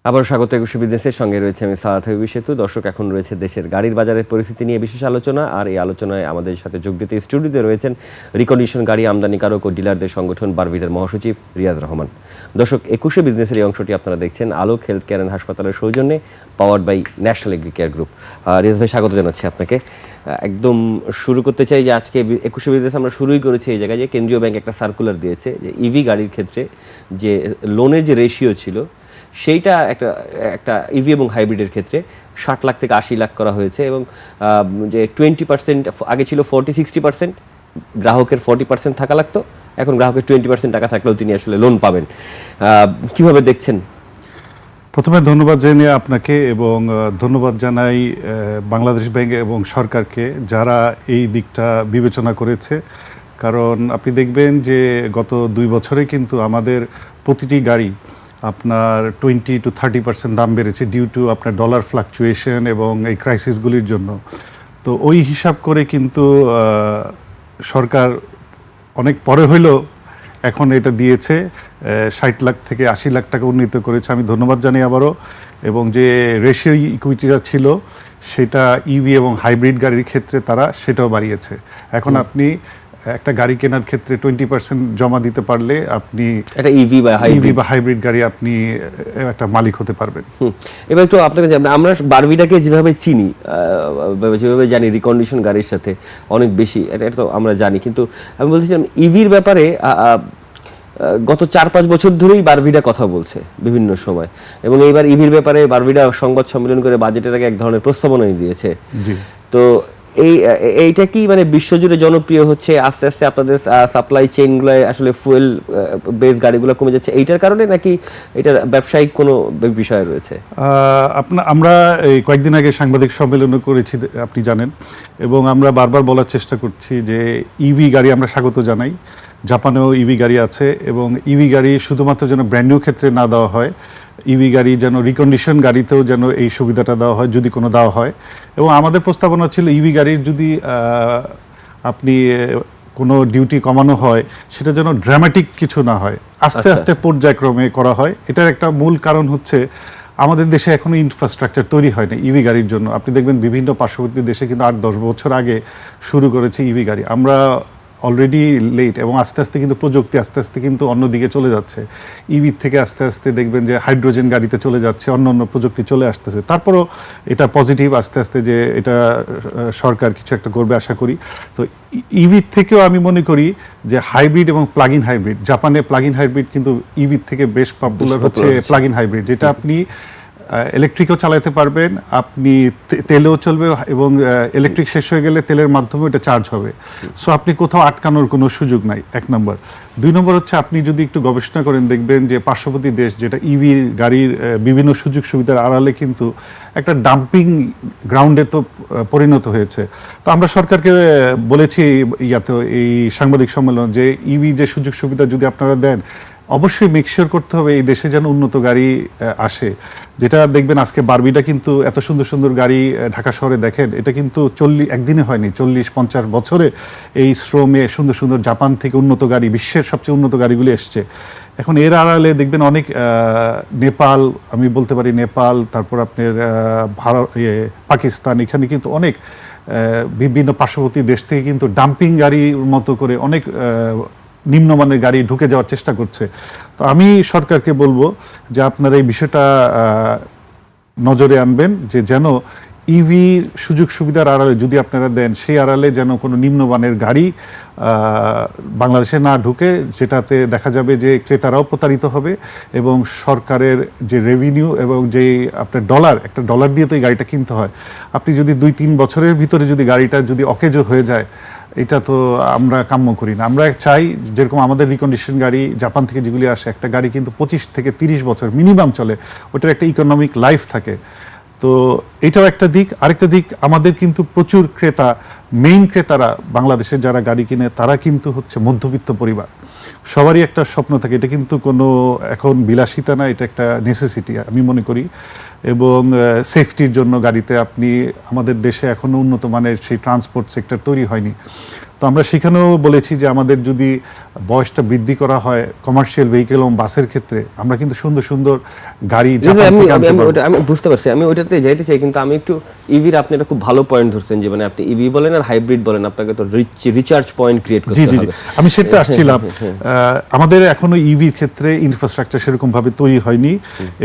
আবার স্বাগত একুশে বিজনেসের সঙ্গে রয়েছে আমি সাদ হাবিব সেতু। দর্শক, এখন রয়েছে দেশের গাড়ির বাজারের পরিস্থিতি নিয়ে বিশেষ আলোচনা, আর এই আলোচনায় আমাদের সাথে যোগ দিতে স্টুডিওতে রয়েছেন রিকন্ডিশন গাড়ি আমদানিকারক ও ডিলারদের সংগঠন বারবিটার মহাসচিব রিয়াজ রহমান। দর্শক, একুশে বিজনেসের এই অংশটি আপনারা দেখছেন আলোক হেলথ কেয়ার অ্যান্ড হাসপাতালের সৌজন্যে, powered by national agri care group. Riaz ভাই, স্বাগত জানাচ্ছি আপনাকে। একদম শুরু করতে চাই যে আজকে একুশে বিজনেস আমরা শুরুই করেছি এই জায়গায় যে কেন্দ্রীয় ব্যাংক একটা সার্কুলার দিয়েছে যে ইভি গাড়ির ক্ষেত্রে যে লোনের যে রেশিও ছিল সেইটা একটা ইভি এবং হাইব্রিডের ক্ষেত্রে 60 লাখ থেকে 80 লাখ করা হয়েছে, এবং যে 20% আগে ছিল 40-60%, গ্রাহকের 40% থাকা লাগতো, এখন গ্রাহকের 20% টাকা থাকলেও তিনি আসলে লোন পাবেন। কিভাবে দেখছেন? প্রথমে ধন্যবাদ জানিয়ে আপনাকে এবং ধন্যবাদ জানাই বাংলাদেশ ব্যাংক এবং সরকারকে যারা এই দিকটা বিবেচনা করেছে। কারণ আপনি দেখবেন যে গত 2 বছরে কিন্তু আমাদের প্রতিটি গাড়ি আপনার 20-30% দাম বেড়েছে ডিউ টু আপনার ডলার ফ্লাকচুয়েশন এবং এই ক্রাইসিসগুলির জন্য। তো ওই হিসাব করে কিন্তু সরকার অনেক পরে হইলেও এখন এটা দিয়েছে 60 লাখ থেকে 80 লাখ টাকা উন্নীত করেছে। আমি ধন্যবাদ জানাই আবারও। এবং যে রেশিও ইকুইটিটা ছিল সেটা ইভি এবং হাইব্রিড গাড়ির ক্ষেত্রে তারা সেটাও বাড়িয়েছে। এখন আপনি একটা গাড়ি কেনার ক্ষেত্রে 20% জমা দিতে পারলে আপনি একটা ইভি বা হাইব্রিড গাড়ি আপনি একটা মালিক হতে পারবেন। এবার একটু আপনাকে আমরা বারবিটাকে যেভাবে চিনি, যেভাবে জানি রিকন্ডিশন গাড়ির সাথে অনেক বেশি, এটা তো আমরা জানি, কিন্তু আমি বলছিলাম ইভির ব্যাপারে গত 4-5 বছর ধরেই বারবিটা কথা বলছে বিভিন্ন সময়, এবং এইবার ইভির ব্যাপারে বারবিটা সংবাদ সম্মেলন করে বাজেটের আগে এক ধরনের প্রস্তাবনাই দিয়েছে। তো এইটা কি মানে বিশ্বজুড়ে জনপ্রিয় হচ্ছে আস্তে আস্তে? আপনাদের সাপ্লাই চেইনগুলো আসলে ফুয়েল বেস গাড়িগুলো কমে যাচ্ছে এইটার কারণে, নাকি এটার ব্যবসায়িক কোনো বিষয় রয়েছে? আমরা এই কয়েকদিন আগে সাংবাদিক সম্মেলন করেছি, আপনি জানেন, এবং আমরা বারবার বলার চেষ্টা করছি যে ইভি গাড়ি আমরা স্বাগত জানাই। জাপানেও ইভি গাড়ি আছে, এবং ইভি গাড়ি শুধুমাত্র যেন ব্র্যান্ড নিউ ক্ষেত্রে না দেওয়া হয়, ইভি গাড়ি যেন রিকন্ডিশন গাড়িতেও যেন এই সুবিধাটা দেওয়া হয় যদি কোনো দেওয়া হয়। এবং আমাদের প্রস্তাবনা ছিল ইভি গাড়ির যদি আপনি কোনো ডিউটি কমানো হয় সেটা যেন ড্রামাটিক কিছু না হয়, আস্তে আস্তে পর্যায়ক্রমে করা হয়। এটার একটা মূল কারণ হচ্ছে আমাদের দেশে এখনো ইনফ্রাস্ট্রাকচার তৈরি হয় না ইভি গাড়ির জন্য। আপনি দেখবেন বিভিন্ন পার্শ্ববর্তী দেশে কিন্তু 8-10 বছর আগে শুরু করেছে ইভি গাড়ি। আমরা অলরেডি লেট, এবং আস্তে আস্তে কিন্তু প্রযুক্তি আস্তে আস্তে কিন্তু অন্যদিকে চলে যাচ্ছে। ইভি থেকে আস্তে আস্তে দেখবেন যে হাইড্রোজেন গাড়িতে চলে যাচ্ছে, অন্য অন্য প্রযুক্তি চলে আসতেছে। তারপরও এটা পজিটিভ আস্তে আস্তে যে এটা সরকার কিছু একটা করবে আশা করি। তো ইভির থেকেও আমি মনে করি যে হাইব্রিড এবং প্লাগ ইন হাইব্রিড, জাপানে প্লাগ ইন হাইব্রিড কিন্তু ইভির থেকে বেশ পপুলার হচ্ছে প্লাগ ইন হাইব্রিড, যেটা আপনি ইলেকট্রিকও চালাতে পারবেন, আপনি তেলেও চলবে, এবং ইলেকট্রিক শেষ হয়ে গেলে তেলের মাধ্যমে এটা চার্জ হবে। সো আপনি কোথাও আটকানোর কোনো সুযোগ নাই, 1 নম্বর। 2 নম্বর হচ্ছে আপনি যদি একটু গবেষণা করেন দেখবেন যে পার্শ্ববর্তী দেশ যেটা ইভি গাড়ির বিভিন্ন সুযোগ সুবিধার আড়ালে কিন্তু একটা ডাম্পিং গ্রাউন্ডে তো পরিণত হয়েছে। তো আমরা সরকারকে বলেছি এই সাংবাদিক সম্মেলন যে ইভি যে সুযোগ সুবিধা যদি আপনারা দেন, অবশ্যই মেকশিওর করতে হবে এই দেশে যেন উন্নত গাড়ি আসে। যেটা দেখবেন আজকে বারবিটা কিন্তু এত সুন্দর সুন্দর গাড়ি ঢাকা শহরে দেখেন, এটা কিন্তু একদিনে হয়নি, 40-50 বছরে এই শ্রমে সুন্দর সুন্দর জাপান থেকে উন্নত গাড়ি, বিশ্বের সবচেয়ে উন্নত গাড়িগুলি এসছে। এখন এর আড়ালে দেখবেন অনেক নেপাল, আমি বলতে পারি নেপাল, তারপর আপনার ভারত, পাকিস্তান, এখানে কিন্তু অনেক বিভিন্ন পার্শ্ববর্তী দেশ থেকে কিন্তু ডাম্পিং গাড়ির মতো করে অনেক নিম্নমানের গাড়ি ঢুকে যাওয়ার চেষ্টা করছে। তো আমি সরকারকে বলবো যে আপনারা এই বিষয়টা নজরে আনবেন, যে যেন ইভি সুযোগ সুবিধার আড়ালে যদি আপনারা দেন, সেই আড়ালে যেন কোনো নিম্নমানের গাড়ি বাংলাদেশে না ঢুকে, যেটাতে দেখা যাবে যে ক্রেতারাও প্রতারিত হবে, এবং সরকারের যে রেভিনিউ এবং যে আপনার একটা ডলার দিয়ে তো এই গাড়িটা কিনতে হয়, আপনি যদি 2-3 বছরের ভিতরে যদি গাড়িটা যদি অকেজো হয়ে যায়, এটা তো আমরা কাম্য করি না। আমরা চাই যেরকম আমাদের রিকন্ডিশন গাড়ি জাপান থেকে যেগুলি আসে, একটা গাড়ি কিন্তু 25-30 বছর মিনিমাম চলে, ওটার একটা ইকোনমিক লাইফ থাকে। তো এটাও একটা দিক। আরেকটা দিক, আমাদের কিন্তু প্রচুর ক্রেতা, মেইন ক্রেতারা বাংলাদেশের যারা গাড়ি কিনে তারা কিন্তু হচ্ছে মধ্যবিত্ত পরিবার। সবারই একটা স্বপ্ন থাকে, এটা কিন্তু কোনো এখন বিলাসিতা না, এটা একটা নেসেসিটি আমি মনে করি। এবং সেফটির জন্য গাড়িতে আপনি, আমাদের দেশে এখনও উন্নত মানের সেই ট্রান্সপোর্ট সেক্টর তৈরি হয়নি। তো আমরা সেখানেও বলেছি যে আমাদের যদি বয়সটা বৃদ্ধি করা হয় কমার্শিয়াল ভেহিকেল এবং বাসের ক্ষেত্রে, আমরা কিন্তু সুন্দর সুন্দর গাড়ি আমি বুঝতে পারছি, আমি ওইটাতে যাইতে চাই, কিন্তু আমি একটু ইভির, আপনি একটা খুব ভালো পয়েন্ট ধরছেন যে মানে আপনি ইভি বলেন আর হাইব্রিড বলেন, আপনাকে তো রিচার্জ পয়েন্ট ক্রিয়েট করতে হবে। আমি সেটা আসছিলাম, আমাদের এখনো ইভির ক্ষেত্রে ইনফ্রাস্ট্রাকচার সেরকম ভাবে তৈরি হয়নি,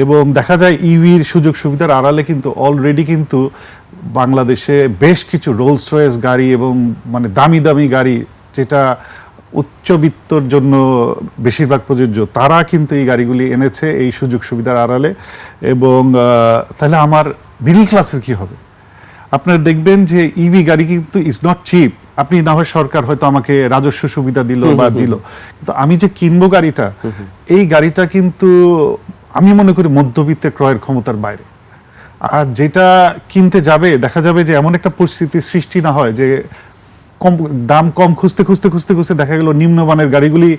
এবং দেখা যায় ইভির সুযোগ সুবিধার আড়ালে কিন্তু অলরেডি কিন্তু বাংলাদেশে বেশ কিছু রোলস রয়েস গাড়ি এবং মানে দামি দামি গাড়ি, যেটা উচ্চবিত্তর জন্য বেশিরভাগ প্রযোজ্য, তারা কিন্তু এই গাড়িগুলি এনেছে এই সুযোগ সুবিধার আড়ালে। এবং তাহলে আমার মিডল ক্লাসের কি হবে? আপনারা দেখবেন যে ইভি গাড়ি কিন্তু ইজ নট চিপ। আপনি না হয় সরকার হয়তো আমাকে রাজস্ব সুবিধা দিল বা দিল, কিন্তু আমি যে কিনবো গাড়িটা, এই গাড়িটা কিন্তু আমি মনে করি মধ্যবিত্তের ক্রয়ের ক্ষমতার বাইরে। আর যেটা কিনতে যাবে, দেখা যাবে যে এমন একটা পরিস্থিতি সৃষ্টি না হয় যে দাম কম খুঁজতে খুঁজতে খুঁজতে খুঁজতে দেখা গেল নিম্নমানের গাড়িগুলি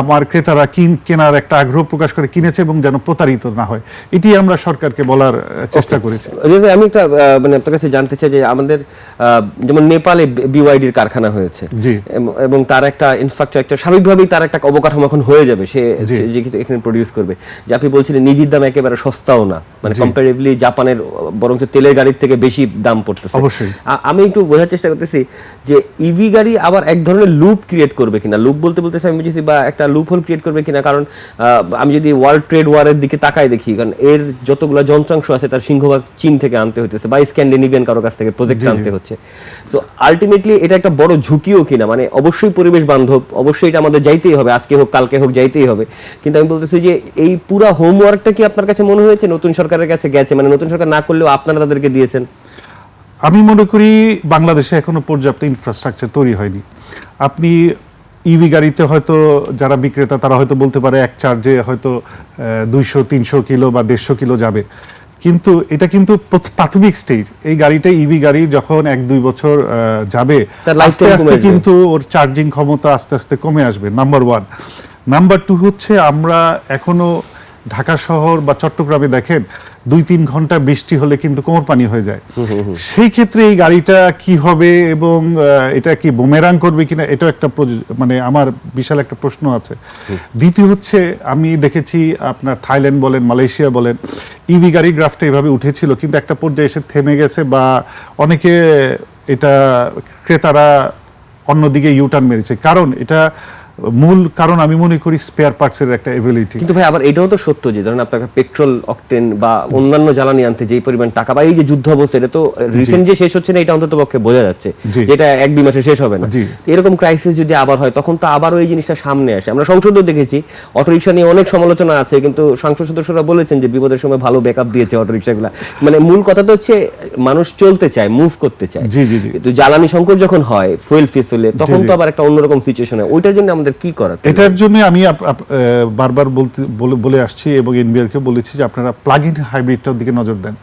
আমার ক্রেতারা কেনার একটা আগ্রহ প্রকাশ করে কিনেছে, এবং যেন প্রতারিত না হয়, এটি আমরা সরকারকে বলার চেষ্টা করেছি। আমি একটা মানে আপনার কাছে জানতে চাই যে আমাদের যেমন নেপালে বিওয়াইডির কারখানা হয়েছে, এবং তার একটা ইনফ্রাস্ট্রাকচার, একটা স্বাভাবিকভাবেই তার একটা অবকাঠামো এখন হয়ে যাবে, সে যে এখানে প্রডিউস করবে। যে আপনি বলছিলেন নিভির দাম একেবারে সস্তাও না, মানে কম্পারেটিভলি জাপানের বরঞ্চ তেলের গাড়ির থেকে বেশি দাম পড়তেছে। অবশ্যই আমি একটু বোঝার চেষ্টা করতেছি যে ইভি গাড়ি আবার এক ধরনের লুপ ক্রিয়েট করবে কিনা, লুপ বলতে আমি বুঝেছি, বা একটা লুপ হোল ক্রিয়েট করবে কিনা। কারণ আমি যদি ওয়ার্ল্ড ট্রেড ওয়ারের দিকে তাকাই দেখি, কারণ এর যতগুলো যন্ত্রাংশ আছে তার সিংহভাগ চীন থেকে আনতে হইতেছে, বা স্ক্যান্ডিনেভিয়ান কারো কাছ থেকে প্রজেক্ট আনতে হচ্ছে। সো আলটিমেটলি এটা একটা বড় ঝুঁকিও কিনা, মানে অবশ্যই পরিবেশ বান্ধব, অবশ্যই এটা আমাদের যাইতেই হবে, আজকে হোক কালকে হোক যাইতেই হবে। কিন্তু আমি বলতেছি যে এই পুরো হোমওয়ার্কটা কি আপনার কাছে মনে হয়েছে নতুন সরকারের কাছে গেছে, মানে নতুন সরকার না করলেও আপনারা তাদেরকে দিয়েছেন? আমি মনে করি বাংলাদেশে এখনো পর্যাপ্ত ইনফ্রাস্ট্রাকচার তৈরি হয়নি। আপনি ইভি গাড়িতে হয়তো যারা বিক্রেতা তারা হয়তো বলতে পারে এক চার্জে হয়তো 200-300 কিলো বা 150 কিলো যাবে, কিন্তু এটা কিন্তু প্রাথমিক স্টেজ। এই গাড়িটা ইভি গাড়ি যখন 1-2 বছর যাবে, আস্তে আস্তে কিন্তু ওর চার্জিং ক্ষমতা আস্তে আস্তে কমে আসবে, নাম্বার 1। নাম্বার 2 হচ্ছে আমরা এখনো ঢাকা শহর বা চট্টগ্রামে দেখেন 2-3 ঘন্টা বৃষ্টি হলে কিন্তু কোমর পানি হয়ে যায়। সেই ক্ষেত্রে এই গাড়িটা কি হবে, এবং এটা কি বুমেরাং করবে কিনা, এটাও একটা মানে আমার বিশাল একটা প্রশ্ন আছে। দ্বিতীয় হচ্ছে, আমি দেখেছি আপনার থাইল্যান্ড বলেন, মালয়েশিয়া বলেন, ইভি গাড়ি গ্রাফটা এভাবে উঠেছিল, কিন্তু একটা পর্যায়ে এসে থেমে গেছে, বা অনেকে এটা ক্রেতারা অন্যদিকে ইউটার্ন মেরেছে। কারণ এটা মূল কারণ আমি মনে করি স্পেয়ার পার্টসের একটা এবিলিটি। কিন্তু ভাই আবার এটাও তো সত্য যে ধরেন আপনার পেট্রোল, অকটেন বা অন্যান্য জ্বালানি আনতে যেই পরিমাণ টাকা, বা এই যে যুদ্ধ অবস্থা, এটা তো রিসেন্ট যে শেষ হচ্ছে না, এটা অন্তত পক্ষে বোঝা যাচ্ছে যেটা 1-2 মাসে শেষ হবে না। এরকম ক্রাইসিস যদি আবার হয়, তখন তো আবারও এই জিনিসটা সামনে আসে। আমরা সংসদেও দেখেছি অটোরিকশা নিয়ে অনেক সমালোচনা আছে, কিন্তু সংসদ সদস্যরা বলেছেন যে বিপদের সময় ভালো ব্যাকআপ দিয়েছে অটোরিকশাগুলো। মানে মূল কথা তো হচ্ছে মানুষ চলতে চায়, মুভ করতে চায়। কিন্তু জ্বালানি সংকট যখন হয়, ফুয়েল ফিসলে, তখন তো আবার একটা অন্যরকম সিচুয়েশন হয়। ওইটার জন্য আমাদের কি করার? এটার জন্য আমি বারবার বলে আসছি এবং এনবিআরকে বলেছি যে আপনারা প্লাগ ইন হাইব্রিডটার দিকে নজর দেন।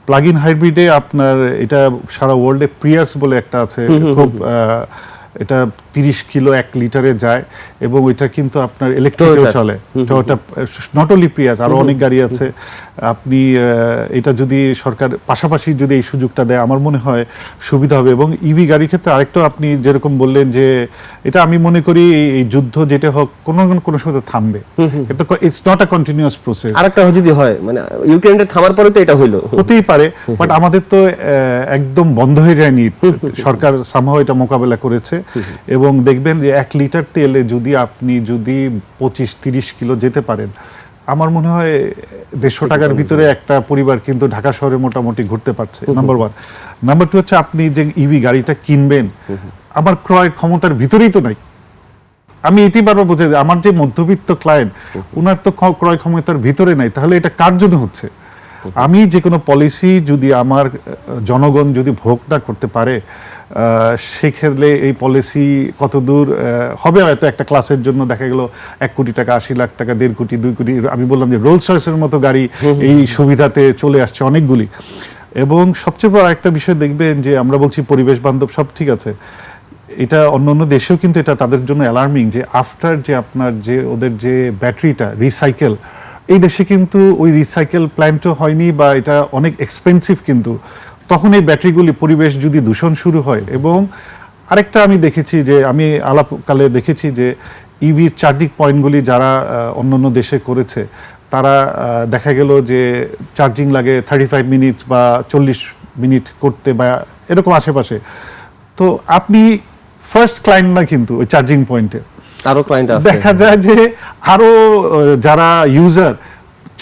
প্লাগ ইন হাইব্রিডে আপনার এটা সারা ওয়ার্ল্ডে প্রিয়াস বলে একটা আছে, খুব এটা 30 কিলো 1 লিটারে যায়, এবং ওইটা কিন্তু আপনার ইলেকট্রিকেও চলে। ওটা নট অনলি প্রিয়াস, আরো অনেক গাড়ি আছে। আপনি এটা যদি সরকার পাশাপাশি যদি এই সুযোগটা দেয়, আমার মনে হয় সুবিধা হবে। এবং ইভি গাড়ির ক্ষেত্রে আরেকটা আপনি যেরকম বললেন যে এটা আমি মনে করি এই যুদ্ধ যেটা হোক কোনো সময় থামবে, এটা it's not a continuous process. আরেকটা যদি হয়, মানে ইউক্রেনের থামার পরে তো এটা হইলো, হতেই পারে, বাট আমাদের তো একদম বন্ধ হয়ে যায়নি, সরকার সামহাও এটা মোকাবেলা করেছে। এবং দেখবেন যে 1 লিটার তেলে যদি আপনি 25-30 কিলো যেতে পারেন, আমার মনে হয় 150 টাকার ভিতরে একটা পরিবার কিন্তু ঢাকা শহরে মোটামুটি ঘুরতে পারছে, নাম্বার 1। নাম্বার 2 হচ্ছে আপনি যে ইভি গাড়িটা কিনবেন, আমার ক্রয় ক্ষমতার ভিতরেই তো নাই। আমি এটি বারবার বলছি, আমার যে মধ্যবিত্ত ক্লায়েন্ট, ওনার তো ক্রয় ক্ষমতার ভিতরে নাই, তাহলে এটা কার জন্য হচ্ছে? আমি যে কোনো পলিসি যদি আমার জনগণ যদি ভোগ না করতে পারে, সেক্ষেত্রে এই পলিসি কতদূর হবে? হয়তো একটা ক্লাসের জন্য দেখা গেল 1 কোটি টাকা, 80 লাখ টাকা, 1.5 কোটি, 2 কোটি। আমি বললাম যে রোলস রয়েসের মতো গাড়ি এই সুবিধাতে চলে আসছে অনেকগুলি। এবং সবচেয়ে বড় একটা বিষয় দেখবেন যে আমরা বলছি পরিবেশ বান্ধব, সব ঠিক আছে, এটা অন্য অন্য দেশেও কিন্তু এটা তাদের জন্য অ্যালার্মিং যে আফটার যে আপনার যে ওদের যে ব্যাটারিটা রিসাইকেল, এই দেশে কিন্তু ওই রিসাইকেল প্ল্যান্টও হয়নি বা এটা অনেক এক্সপেন্সিভ, কিন্তু তখন এই ব্যাটারিগুলি পরিবেশ যদি দূষণ শুরু হয়। এবং আরেকটা আমি দেখেছি যে আমি আলাপকালে দেখেছি যে ইভির চার্জিং পয়েন্টগুলি যারা অন্য অন্য দেশে করেছে তারা দেখা গেল যে চার্জিং লাগে 35 মিনিট বা 40 মিনিট করতে বা এরকম আশেপাশে। তো আপনি ফার্স্ট ক্লায়েন্ট না কিন্তু ওই চার্জিং পয়েন্টে, আরো ক্লায়েন্ট আছে, দেখা যায় যে আরো যারা ইউজার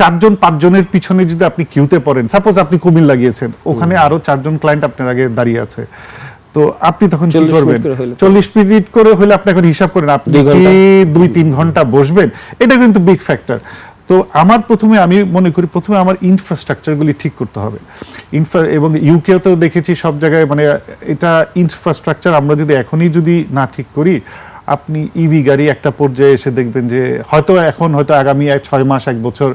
4-5 জনের পিছনে যদি আপনি কিউতে পড়েন, সাপোজ আপনি কুমিল্লা লাগিয়েছেন, ওখানে আরো 4 জন ক্লায়েন্ট আপনার আগে দাঁড়িয়ে আছে, তো আপনি তখন কি 40 করবেন? মিনিট করে হইলে 40 মিনিট করে হলে আপনি এখন হিসাব করেন আপনি 2 ঘন্টা। কি 2-3 ঘন্টা বসবেন, এটা কিন্তু বিগ ফ্যাক্টর। তো আমি মনে করি প্রথমে আমার ইনফ্রাস্ট্রাকচারগুলি ঠিক করতে হবে। এবং ইউকেও তো দেখেছি সব জায়গায়, মানে এটা ইনফ্রাস্ট্রাকচার আমরা যদি এখনই যদি না ঠিক করি, আপনি ইভি গাড়ি একটা পর্যায়ে এসে দেখবেন যে হয়তো আগামী 6 মাস 1 বছর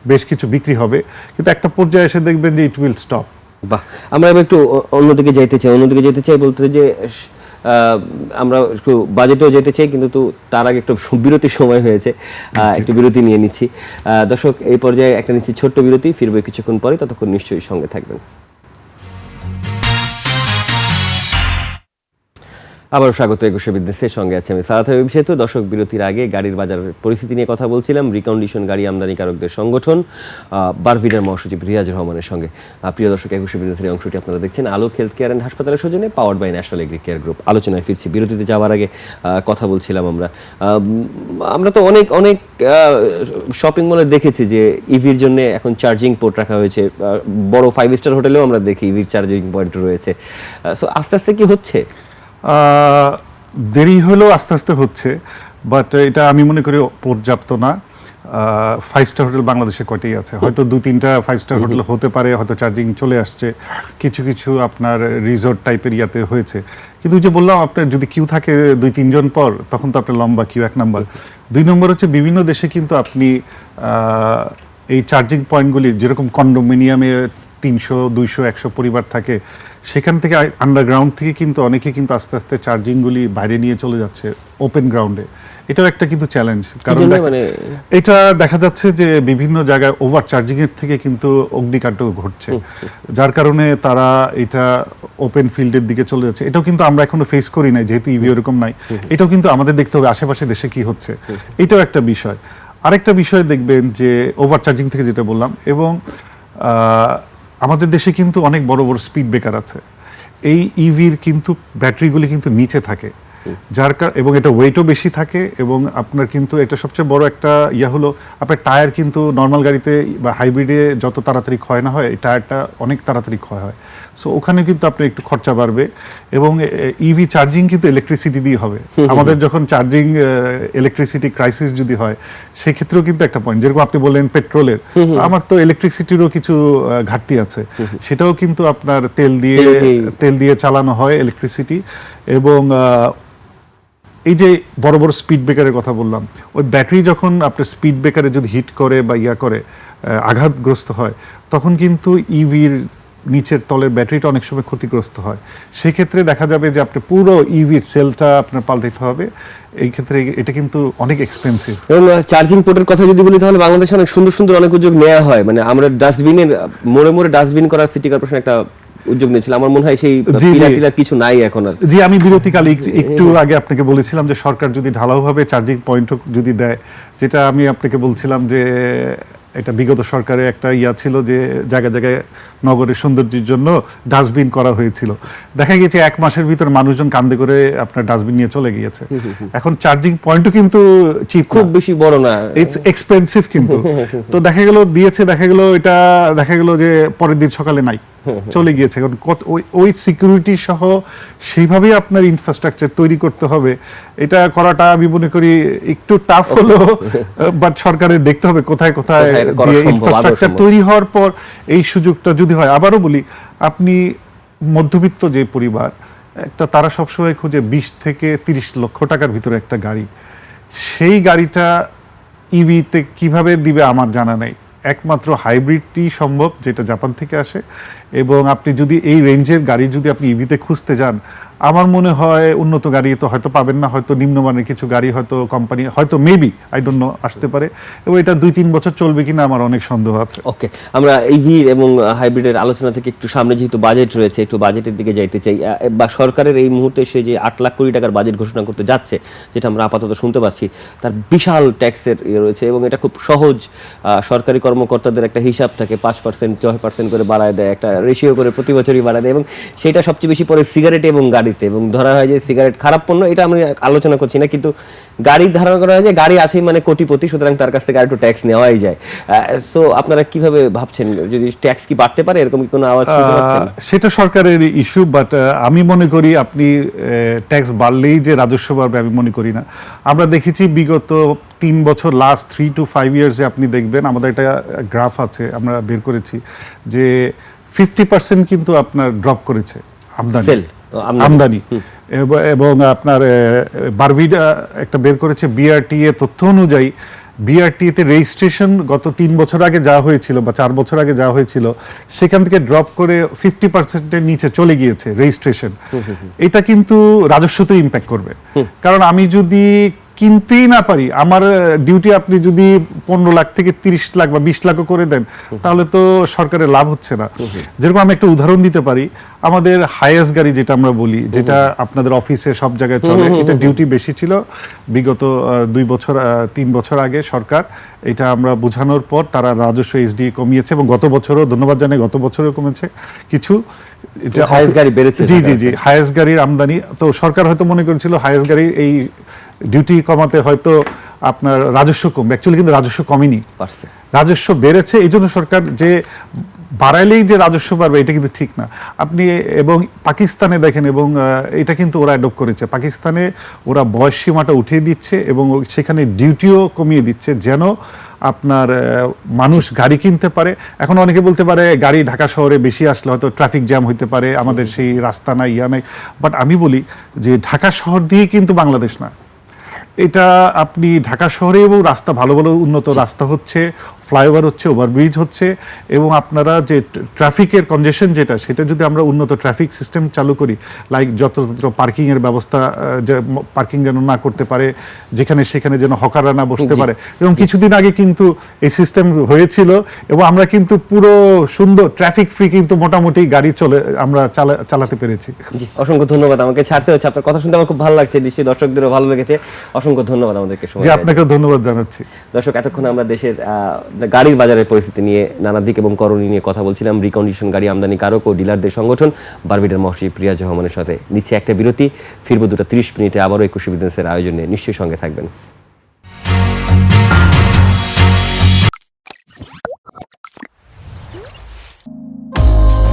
বেশ কিছু বিক্রি হবে, কিন্তু একটা পর্যায়ে এসে দেখবেন যে ইট উইল স্টপ। বাহ, আমরা এবার একটু অন্যদিকে যেতে চাই বলতে যে আমরা একটু বাজেটেও যেতে চাই, কিন্তু তো তার আগে একটু বিরতির সময় হয়েছে, একটু বিরতি নিয়ে নিচ্ছি। দর্শক, এই পর্যায়ে একটা নিচ্ছি ছোট্ট বিরতি, ফিরবে কিছুক্ষণ পরে, ততক্ষণ নিশ্চয়ই সঙ্গে থাকবেন। আবারও স্বাগত 21 বিজনেসের সঙ্গে আছে আমি সারাথ হাবিব সেতু। দর্শক, বিরতির আগে গাড়ির বাজারের পরিস্থিতি নিয়ে কথা বলছিলাম রিকন্ডিশন গাড়ি আমদানিকারকদের সংগঠন বারভিডার মহাসচিব রিয়াজ রহমানের সঙ্গে। প্রিয় দর্শক, 21 বিজনেসের অংশটি আপনারা দেখছেন আলোক হেলথ কেয়ার অ্যান্ড হাসপাতালের সৌজন্যে, powered by national agri care group. আলোচনায় ফিরছি। বিরতিতে যাওয়ার আগে কথা বলছিলাম আমরা তো অনেক শপিং মলে দেখেছি যে ইভির জন্য এখন চার্জিং পোর্ট রাখা হয়েছে। বড় 5 স্টার হোটেলেও আমরা দেখি ইভির চার্জিং পয়েন্ট রয়েছে। সো আস্তে আস্তে কি হচ্ছে? দেরি হলেও আস্তে আস্তে হচ্ছে, বাট এটা আমি মনে করি পর্যাপ্ত না। 5 স্টার হোটেল বাংলাদেশে কয়টাই আছে? হয়তো 2-3টা 5 স্টার হোটেল হতে পারে, হয়তো চার্জিং চলে আসছে, কিছু আপনার রিসোর্ট টাইপের ইয়াতে হয়েছে। কিন্তু যে বললাম, আপনার যদি কিউ থাকে 2-3 জন পর, তখন তো আপনার লম্বা কিউ, 1 নম্বর। 2 নম্বর হচ্ছে বিভিন্ন দেশে কিন্তু আপনি এই চার্জিং পয়েন্টগুলি যেরকম কন্ডোমিনিয়ামে 300, 200, 100 পরিবার থাকে, সেখান থেকে আন্ডারগ্রাউন্ড থেকে কিন্তু অনেকে কিন্তু আস্তে আস্তে চার্জিংগুলি বাইরে নিয়ে চলে যাচ্ছে ওপেন গ্রাউন্ডে। এটাও একটা কিন্তু চ্যালেঞ্জ, কারণ এটা দেখা যাচ্ছে যে বিভিন্ন জায়গায় ওভার চার্জিং এর থেকে কিন্তু অগ্নিকাণ্ড ঘটছে, যার কারণে তারা এটা ওপেন ফিল্ডের দিকে চলে যাচ্ছে। এটাও কিন্তু আমরা এখনো ফেস করি নাই, যেহেতু ইভি এরকম নাই। এটাও কিন্তু আমাদের দেখতে হবে আশেপাশে দেশে কি হচ্ছে, এটাও একটা বিষয়। আরেকটা বিষয় দেখবেন যে ওভার চার্জিং থেকে যেটা বললাম, এবং আমাদের দেশে কিন্তু অনেক বড় বড় স্পিড ব্রেকার আছে। এই ইভির কিন্তু ব্যাটারিগুলি কিন্তু নিচে থাকে, এবং এটা ওয়েটও বেশি থাকে, এবং আপনার কিন্তু এটা সবচেয়ে বড় একটা হলো আপনার টায়ার কিন্তু নর্মাল গাড়িতে বা হাইব্রিডে যত তাড়াতাড়ি ক্ষয় না হয়, এই টায়ারটা অনেক তাড়াতাড়ি ক্ষয় হয়। সো ওখানে কিন্তু আপনার একটু খরচা বাড়বে। এবং ইভি চার্জিং কিন্তু ইলেকট্রিসিটি দিয়ে হবে। আমাদের যখন চার্জিং ইলেকট্রিসিটি ক্রাইসিস যদি হয়, সেক্ষেত্রেও কিন্তু একটা পয়েন্ট, যেরকম আপনি বললেন পেট্রোলের, আমার তো ইলেকট্রিসিটিরও কিছু ঘাটতি আছে, সেটাও কিন্তু আপনার তেল দিয়ে চালানো হয় ইলেকট্রিসিটি। এবং এই যে বড় বড় স্পিড ব্রেকারের কথা বললাম, ওই ব্যাটারি যখন আপনার স্পিড ব্রেকারে যদি হিট করে বা করে আঘাতগ্রস্ত হয়, তখন কিন্তু ইভির নিচের তলের ব্যাটারিটা অনেক সময় ক্ষতিগ্রস্ত হয়। সেক্ষেত্রে দেখা যাবে যে আপনি পুরো ইভির সেলটা আপনার পাল্টাতে হবে। এই ক্ষেত্রে এটা কিন্তু অনেক এক্সপেন্সিভ। এবং চার্জিং পোর্টের কথা যদি বলি, তাহলে বাংলাদেশে অনেক সুন্দর সুন্দর অনেক উদ্যোগ নেওয়া হয়। মানে আমরা ডাস্টবিনের মোড়ে ডাস্টবিন করার সিটি কর্পোরেশন একটা উদ্যোগ নিয়েছিল। আমার মনে হয় সেই পিলার কিছু নাই এখন আর। জি, আমি বিরতিকালে একটু আগে আপনাকে বলেছিলাম যে সরকার যদি ঢালাওভাবে চার্জিং পয়েন্ট যদি দেয়, যেটা আমি আপনাকে বলছিলাম যে এটা বিগত সরকারে একটা ছিল যে জায়গায় জায়গায় নগরের সৌন্দর্যের জন্য ডাস্টবিন করা হয়েছিল। দেখা গেছে 1 মাসের ভিতর মানুষজন কান্দে করে আপনার ডাস্টবিন নিয়ে চলে গিয়েছে। এখন চার্জিং পয়েন্টও কিন্তু চিপ, খুব বেশি বড় না, ইটস এক্সপেন্সিভ কিন্তু। তো দেখা গেল যে পরের দিন সকালে নাই, চলে গিয়েছে। এখন ওই সিকিউরিটি সহ সেইভাবেই আপনার ইনফ্রাস্ট্রাকচার তৈরি করতে হবে। এটা করাটা আমি মনে করি একটু টাফ হলো, বাট সরকারের দেখতে হবে কোথায় কোথায় ইনফ্রাস্ট্রাকচার তৈরি হওয়ার পর এই সুযোগটা যদি হয়। আবারও বলি, আপনি মধ্যবিত্ত যে পরিবার, তারা সবসময় খুঁজে 20 থেকে 30 লক্ষ টাকার ভিতরে একটা গাড়ি। সেই গাড়িটা ইভিতে কিভাবে দিবে আমার জানা নেই। একমাত্র হাইব্রিডটি সম্ভব, যেটা জাপান থেকে আসে। এবং আপনি যদি এই রেঞ্জের গাড়ি যদি আপনি ইভিতে খুঁজতে যান, আমার মনে হয় উন্নত গাড়ি তো হয়তো পাবেন না, হয়তো নিম্নমানের কিছু গাড়ি হয়তো কোম্পানি হয়তো মেবি আই ডোন্ট নো আসতে পারে, এবং এটা 2-3 বছর চলবে কিনা আমার অনেক সন্দেহ আছে। ওকে, আমরা ইভি এবং হাইব্রিডের আলোচনা থেকে একটু সামনে, যেহেতু বাজেট রয়েছে, একটু বাজেটের দিকে যাইতে চাই। বা সরকারের এই মুহূর্তে সে যে 8 লাখ কোটি টাকার বাজেট ঘোষণা করতে যাচ্ছে, যেটা আমরা আপাতত শুনতে পাচ্ছি, তার বিশাল ট্যাক্সের রয়েছে এবং এটা খুব সহজ। সরকারি কর্মকর্তাদের একটা হিসাব থাকে, 5% 6% করে বাড়ায় দেয়, একটা রেশিও করে প্রতি বছরই বাড়ায় দেয়, এবং সেটা সবচেয়ে বেশি পরে সিগারেট এবং গাড়িতে। এবং ধরা হয় যে সিগারেট খারাপ পণ্য, এটা আমি আলোচনা করছি না, কিন্তু গাড়ির ধারণা করা হয় যে গাড়ি আছেই মানে কোটিপতি, সুতরাং তার কাছ থেকে আর একটু ট্যাক্স নেওয়াই যায়। সো আপনারা কিভাবে ভাবছেন, যদি ট্যাক্স কি বাড়তে পারে, এরকম কি কোনো আওয়াজ শুনতে পাচ্ছেন? সেটা সরকারের ইস্যু, বাট আমি মনে করি আপনি ট্যাক্স বাড়লেই যে রাজস্ব বাড়বে আমি মনে করি না। আমরা দেখেছি বিগত 3 বছর, লাস্ট 3 to 5 ইয়ার্সে আপনি দেখবেন, আমাদের একটা গ্রাফ আছে আমরা বের করেছি যে 50% কিন্তু আপনার ড্রপ করেছে আমদানি। এবং আপনার বারবিডা একটা বের করেছে বিআরটিএ তথ্য অনুযায়ী, বিআরটিএতে রেজিস্ট্রেশন গত 3 বছর আগে যা হয়েছিল বা 4 বছর আগে যা হয়েছিল, সেখান থেকে ড্রপ করে 50%-এর নিচে চলে গিয়েছে রেজিস্ট্রেশন। এটা কিন্তু রাজস্বতে ইম্প্যাক্ট করবে, কারণ আমি যদি কিনতেই না পারি, আমার ডিউটি আপনি যদি 15 লাখ থেকে 30 লাখ বা 20 লাখও করে দেন, তাহলে তো সরকারের লাভ হচ্ছে না। যেরকম আমি একটা উদাহরণ দিতে পারি, আমাদের হাইয়েস্ট গাড়ি যেটা আমরা বলি, যেটা আপনাদের অফিসে সব জায়গায় চলে, এটা ডিউটি বেশি ছিল বিগত 3 বছর আগে সরকার। এটা আমরা বোঝানোর পর তারা রাজস্ব এসডি কমিয়েছে, এবং গত বছরও ধন্যবাদ জানাই, গত বছরও কমেছে কিছু। হাইয়েস্ট গাড়ি বেড়েছে। জি, হাইয়েস্ট গাড়ির আমদানি। তো সরকার হয়তো মনে করেছিল হাইয়েস্ট গাড়ির এই ডিউটি কমাতে হয়তো আপনার রাজস্ব কমবে, অ্যাকচুয়ালি কিন্তু রাজস্ব কমেনি, রাজস্ব বেড়েছে। এই জন্য সরকার যে বাড়াইলেই যে রাজস্ব বাড়বে, এটা কিন্তু ঠিক না। আপনি এবং পাকিস্তানে দেখেন, এবং এটা কিন্তু ওরা অ্যাডপ্ট করেছে, পাকিস্তানে ওরা বয়স সীমাটা উঠিয়ে দিচ্ছে এবং সেখানে ডিউটিও কমিয়ে দিচ্ছে, যেন আপনার মানুষ গাড়ি কিনতে পারে। এখন অনেকে বলতে পারে গাড়ি ঢাকা শহরে বেশি আসলে হয়তো ট্রাফিক জ্যাম হইতে পারে, আমাদের সেই রাস্তা নাই, ইয়া নাই। বাট আমি বলি যে ঢাকা শহর দিয়ে কিন্তু বাংলাদেশ না, এটা আপনি ঢাকা শহরে এবং রাস্তা ভালো ভালো উন্নত রাস্তা হচ্ছে, ফ্লাইওভার হচ্ছে, ওভারব্রিজ হচ্ছে, এবং আপনারা যে ট্রাফিকের কনজেশন যেটা, সেটা যদি আমরা উন্নত ট্রাফিক সিস্টেম চালু করি, লাইক যত্র পার্কিংয়ের ব্যবস্থা, যে পার্কিং যেন না করতে পারে, যেখানে সেখানে যেন হকাররা না বসতে পারে। এবং কিছুদিন আগে কিন্তু এই সিস্টেম হয়েছিল, এবং আমরা কিন্তু পুরো সুন্দর ট্রাফিক ফ্রি কিন্তু মোটামুটি গাড়ি আমরা চালাতে পেরেছি। জি, অসংখ্য ধন্যবাদ। আমাকে ছাড়তে হচ্ছে, আপনার কথা শুনতে আমার খুব ভালো লাগছে, নিশ্চয়ই দর্শকদেরও ভালো লেগেছে। অসংখ্য ধন্যবাদ আমাদেরকে সময় দেওয়ার জন্য। আপনাকেও ধন্যবাদ জানাচ্ছি। দর্শক, এতক্ষণ আমরা দেশের গাড়ির বাজারের পরিস্থিতি নিয়ে, নানা দিক এবং করণীয় নিয়ে কথা বলছিলাম রিকন্ডিশন গাড়ি আমদানিকারক ও ডিলারদের সংগঠন বারবিডার মহাসচিব প্রিয়া রহমানের সাথে। নিচ্ছে একটা বিরতি, ফিরবো 2:30 মিনিটে আবারও 21 বিজনেসের আয়োজনে। নিশ্চয়ই সঙ্গে থাকবেন।